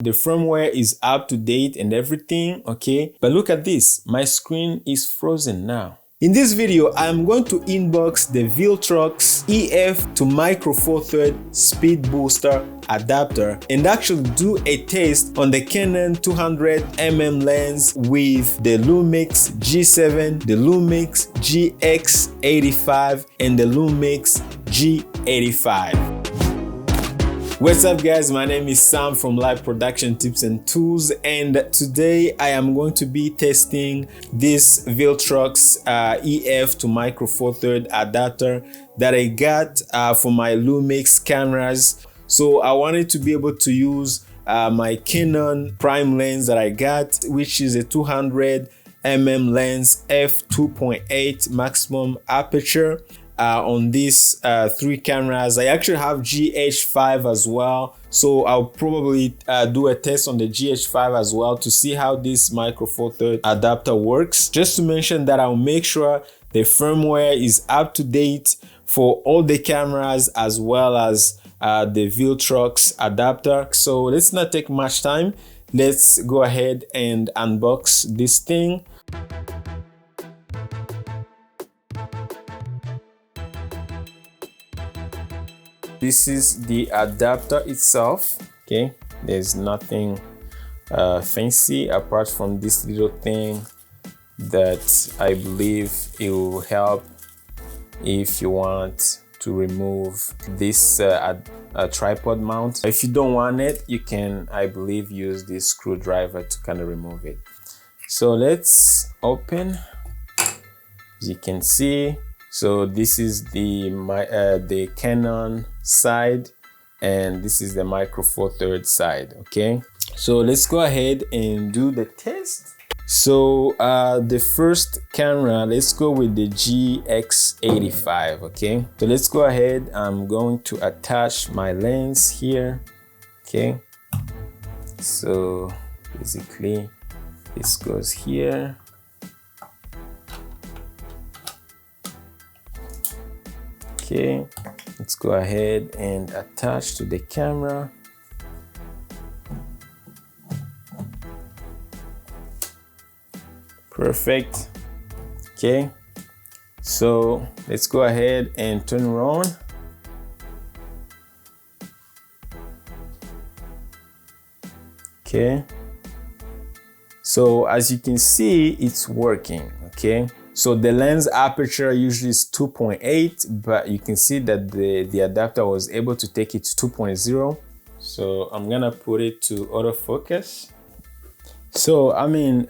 The firmware is up to date and everything, okay? But look at this, my screen is frozen now. In this video, I'm going to unbox the Viltrox EF to Micro Four Third Speed Booster adapter and actually do a test on the Canon 200mm lens with the Lumix G7, the Lumix GX85 and the Lumix G85. What's up guys, my name is Sam from Live Production Tips and Tools, and today I am going to be testing this Viltrox EF to Micro Four Third adapter that I got for my Lumix cameras. So I wanted to be able to use my Canon prime lens that I got, which is a 200mm lens f2.8 maximum aperture. On these three cameras. I actually have GH5 as well, so I'll probably do a test on the GH5 as well to see how this Micro Four Third adapter works. Just to mention that I'll make sure the firmware is up to date for all the cameras as well as the Viltrox adapter. So let's not take much time. Let's go ahead and unbox this thing. This is the adapter itself, okay? There's nothing fancy apart from this little thing that I believe it will help if you want to remove this tripod mount. If you don't want it, you can, I believe, use this screwdriver to kind of remove it. So let's open. As you can see, so this is the Canon side and this is the Micro Four Third side, okay? So let's go ahead and do the test. So the first camera, let's go with the GX85, okay? So let's go ahead. I'm going to attach my lens here, okay? So basically this goes here. Okay, let's go ahead and attach to the camera. Perfect. Okay, so let's go ahead and turn it on. Okay, so as you can see, it's working, okay? So the lens aperture usually is 2.8, but you can see that the adapter was able to take it to 2.0. So I'm gonna put it to autofocus. So I mean,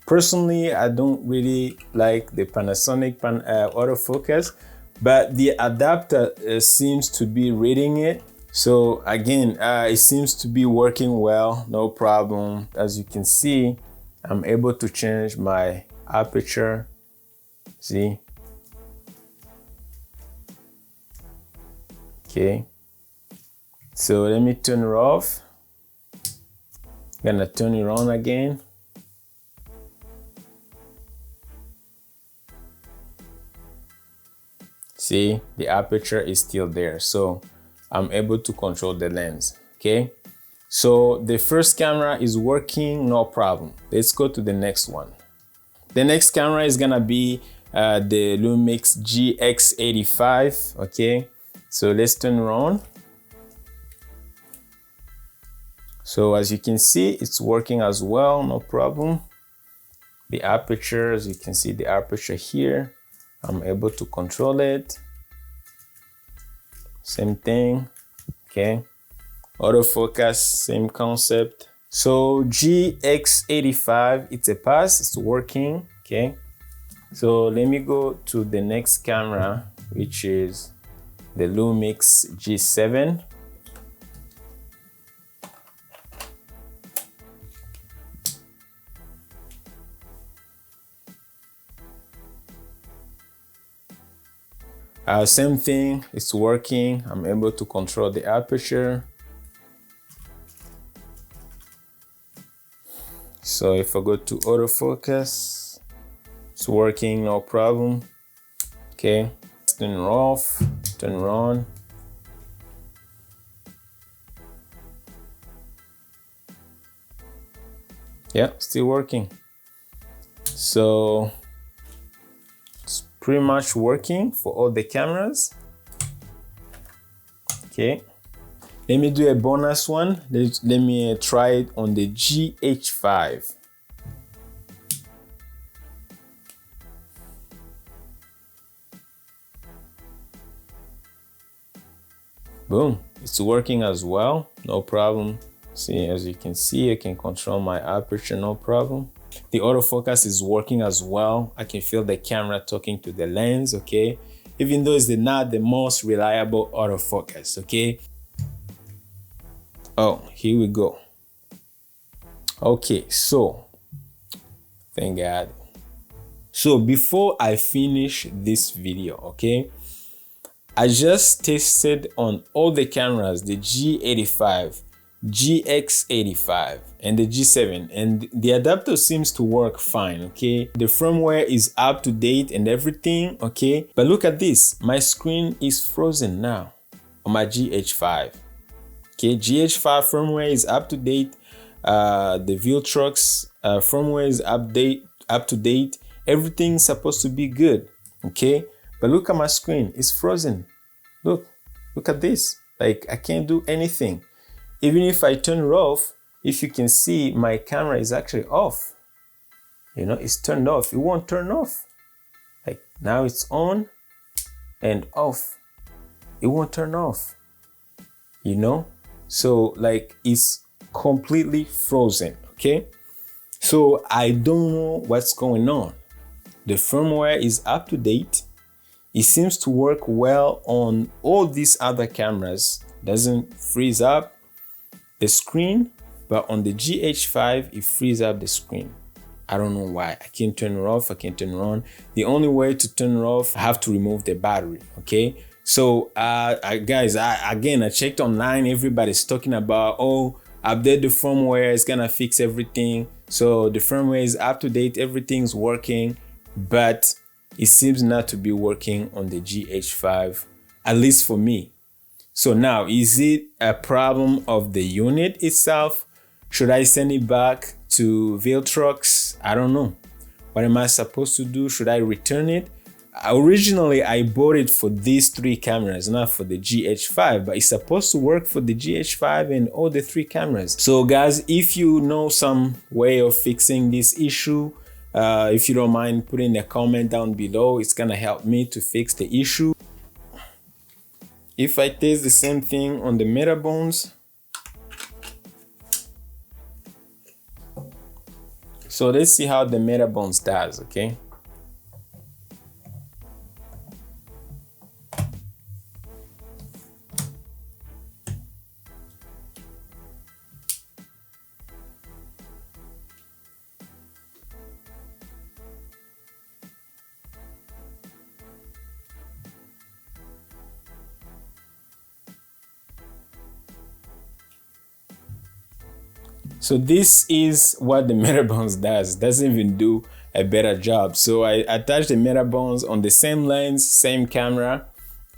personally, I don't really like the Panasonic autofocus, but the adapter seems to be reading it. So again, it seems to be working well, no problem. As you can see, I'm able to change my aperture, see? Okay, so let me turn it off. I'm gonna turn it on again. See, the aperture is still there, so I'm able to control the lens, okay? So the first camera is working, no problem. Let's go to the next one. The next camera is gonna be the Lumix GX85, okay? So let's turn it on. So as you can see, it's working as well, no problem. The aperture, as you can see the aperture here, I'm able to control it. Same thing, okay? Autofocus, same concept. So GX85, it's a pass, it's working, okay? So let me go to the next camera, which is the Lumix G7. Same thing, it's working. I'm able to control the aperture. So if I go to autofocus, it's working, no problem. Okay, turn it off, turn it on. Yeah, still working. So it's pretty much working for all the cameras. Okay, let me do a bonus one. Let me try it on the GH5. Boom, it's working as well, no problem. See, as you can see, I can control my aperture, no problem. The autofocus is working as well. I can feel the camera talking to the lens, okay? Even though it's not the most reliable autofocus, okay? Oh, here we go. Okay, so, thank God. So before I finish this video, okay, I just tested on all the cameras, the G85, GX85 and the G7, and the adapter seems to work fine, okay? The firmware is up to date and everything, okay? But look at this, my screen is frozen now on my GH5. Okay, GH5 firmware is up to date. The Viltrox firmware is up to date. Everything's supposed to be good, okay? But look at my screen, it's frozen. Look at this. Like, I can't do anything. Even if I turn it off, if you can see, my camera is actually off. You know, it's turned off. It won't turn off. Like, now it's on and off. It won't turn off. You know? So, like, it's completely frozen, okay? So, I don't know what's going on. The firmware is up to date. It seems to work well on all these other cameras. Doesn't freeze up the screen, but on the GH5, it frees up the screen. I don't know why. I can't turn it off, I can't turn it on. The only way to turn it off, I have to remove the battery, okay? So, guys, I checked online. Everybody's talking about, oh, update the firmware, it's gonna fix everything. So the firmware is up to date, everything's working, but it seems not to be working on the GH5, at least for me. So now, is it a problem of the unit itself? Should I send it back to Viltrox? I don't know. What am I supposed to do? Should I return it? Originally, I bought it for these 3 cameras, not for the GH5, but it's supposed to work for the GH5 and all the 3 cameras. So guys, if you know some way of fixing this issue, if you don't mind putting a comment down below, it's gonna help me to fix the issue. If I test the same thing on the Metabones, so let's see how the Metabones does, okay? So this is what the Metabones does. Doesn't even do a better job. So I attached the Metabones on the same lens, same camera,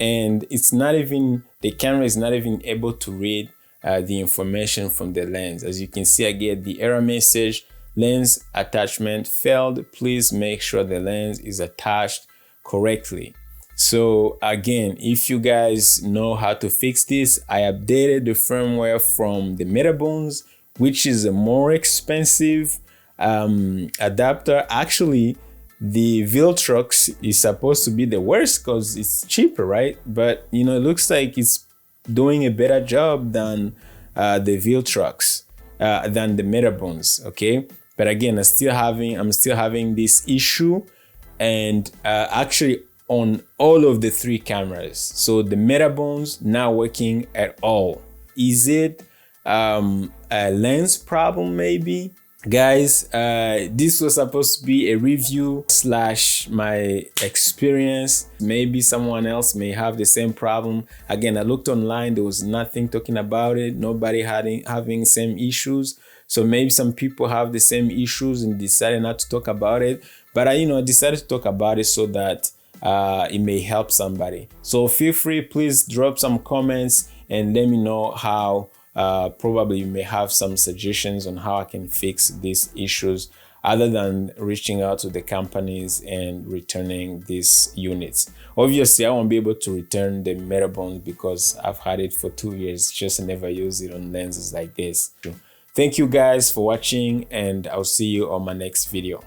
and it's not even, the camera is not even able to read the information from the lens. As you can see, I get the error message, lens attachment failed. Please make sure the lens is attached correctly. So again, if you guys know how to fix this, I updated the firmware from the Metabones, which is a more expensive adapter. Actually, the Viltrox is supposed to be the worst because it's cheaper, right? But you know, it looks like it's doing a better job than the Viltrox, than the Metabones, okay? But again, I'm still having this issue, and actually on all of the 3 cameras. So the Metabones not working at all. Is it a lens problem maybe? Guys, this was supposed to be a review / my experience. Maybe someone else may have the same problem. Again, I looked online, there was nothing talking about it, nobody having same issues. So maybe some people have the same issues and decided not to talk about it. But I decided to talk about it so that it may help somebody. So feel free, please drop some comments and let me know how Probably you may have some suggestions on how I can fix these issues other than reaching out to the companies and returning these units. Obviously, I won't be able to return the Metabones because I've had it for 2 years, just never use it on lenses like this. Thank you guys for watching, and I'll see you on my next video.